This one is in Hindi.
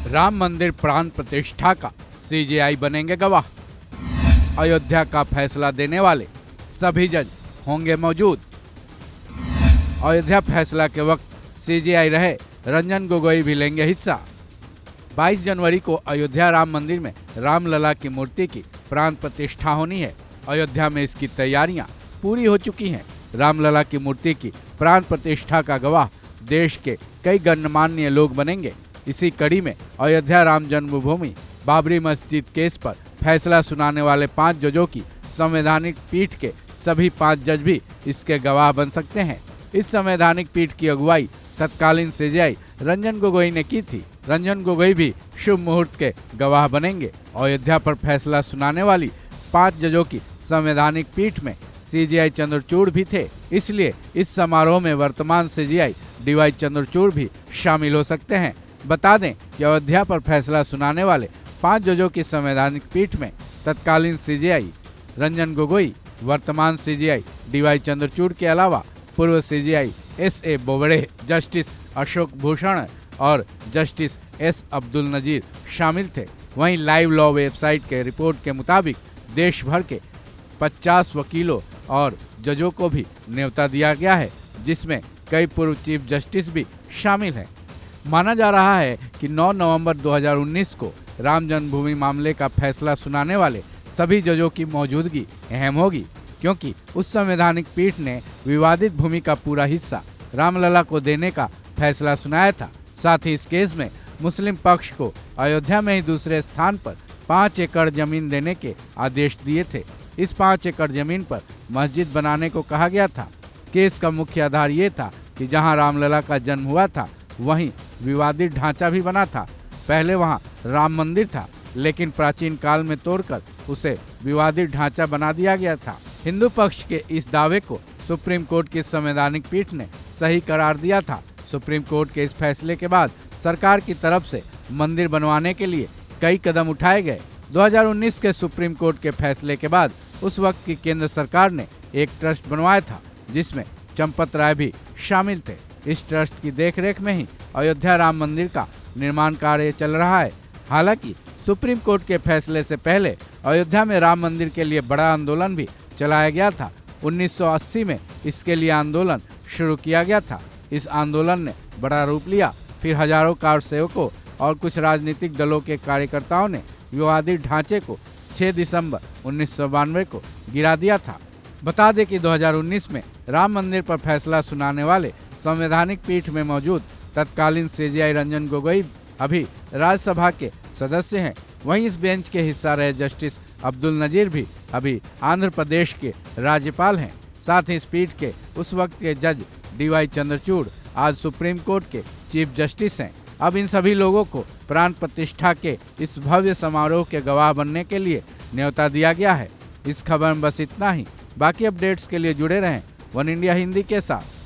राम मंदिर प्राण प्रतिष्ठा का सीजेआई बनेंगे गवाह। अयोध्या का फैसला देने वाले सभी जज होंगे मौजूद। अयोध्या फैसला के वक्त सीजेआई रहे रंजन गोगोई भी लेंगे हिस्सा। 22 जनवरी को अयोध्या राम मंदिर में रामलला की मूर्ति की प्राण प्रतिष्ठा होनी है। अयोध्या में इसकी तैयारियां पूरी हो चुकी हैं। रामलला की मूर्ति की प्राण प्रतिष्ठा का गवाह देश के कई गणमान्य लोग बनेंगे। इसी कड़ी में अयोध्या राम जन्मभूमि बाबरी मस्जिद केस पर फैसला सुनाने वाले 5 जजों की संवैधानिक पीठ के सभी 5 जज भी इसके गवाह बन सकते हैं। इस संवैधानिक पीठ की अगुवाई तत्कालीन सीजेआई रंजन गोगोई ने की थी। रंजन गोगोई भी शुभ मुहूर्त के गवाह बनेंगे। अयोध्या पर फैसला सुनाने वाली 5 जजों की संवैधानिक पीठ में सीजेआई चंद्रचूड़ भी थे। इसलिए इस समारोह में वर्तमान सीजेआई डीवाई चंद्रचूड़ भी शामिल हो सकते हैं। बता दें कि अयोध्या पर फैसला सुनाने वाले 5 जजों की संवैधानिक पीठ में तत्कालीन सीजेआई रंजन गोगोई, वर्तमान सीजेआई डीवाई चंद्रचूड़ के अलावा पूर्व सीजेआई एस.ए. बोबड़े, जस्टिस अशोक भूषण और जस्टिस एस. अब्दुल नजीर शामिल थे। वहीं लाइव लॉ वेबसाइट के रिपोर्ट के मुताबिक देश भर के 50 वकीलों और जजों को भी न्योता दिया गया है, जिसमें कई पूर्व चीफ जस्टिस भी शामिल हैं। माना जा रहा है कि 9 नवंबर 2019 को राम जन्मभूमि मामले का फैसला सुनाने वाले सभी जजों की मौजूदगी अहम होगी, क्योंकि उस संवैधानिक पीठ ने विवादित भूमि का पूरा हिस्सा रामलला को देने का फैसला सुनाया था। साथ ही इस केस में मुस्लिम पक्ष को अयोध्या में ही दूसरे स्थान पर 5 एकड़ जमीन देने के आदेश दिए थे। इस 5 एकड़ जमीन पर मस्जिद बनाने को कहा गया था। केस का मुख्य आधार ये था कि जहां रामलला का जन्म हुआ था वहीं विवादित ढांचा भी बना था। पहले वहां राम मंदिर था, लेकिन प्राचीन काल में तोड़कर उसे विवादित ढांचा बना दिया गया था। हिंदू पक्ष के इस दावे को सुप्रीम कोर्ट की संवैधानिक पीठ ने सही करार दिया था। सुप्रीम कोर्ट के इस फैसले के बाद सरकार की तरफ से मंदिर बनवाने के लिए कई कदम उठाए गए। 2019 के सुप्रीम कोर्ट के फैसले के बाद उस वक्त की केंद्र सरकार ने एक ट्रस्ट बनवाया था, जिसमें चंपत राय भी शामिल थे। इस ट्रस्ट की देखरेख में ही अयोध्या राम मंदिर का निर्माण कार्य चल रहा है। हालांकि सुप्रीम कोर्ट के फैसले से पहले अयोध्या में राम मंदिर के लिए बड़ा आंदोलन भी चलाया गया था। 1980 में इसके लिए आंदोलन शुरू किया गया था। इस आंदोलन ने बड़ा रूप लिया। फिर हजारों कार सेवकों और कुछ राजनीतिक दलों के कार्यकर्ताओं ने विवादित ढांचे को 6 दिसंबर 1992 को गिरा दिया था। बता दें कि 2019 में राम मंदिर पर फैसला सुनाने वाले संवैधानिक पीठ में मौजूद तत्कालीन सीजेआई रंजन गोगोई अभी राज्यसभा के सदस्य हैं। वहीं इस बेंच के हिस्सा रहे जस्टिस अब्दुल नजीर भी अभी आंध्र प्रदेश के राज्यपाल हैं। साथ ही इस पीठ के उस वक्त के जज डीवाई चंद्रचूड़ आज सुप्रीम कोर्ट के चीफ जस्टिस हैं। अब इन सभी लोगों को प्राण प्रतिष्ठा के इस भव्य समारोह के गवाह बनने के लिए न्योता दिया गया है। इस खबर में बस इतना ही। बाकी अपडेट्स के लिए जुड़े रहें वन इंडिया हिंदी के साथ।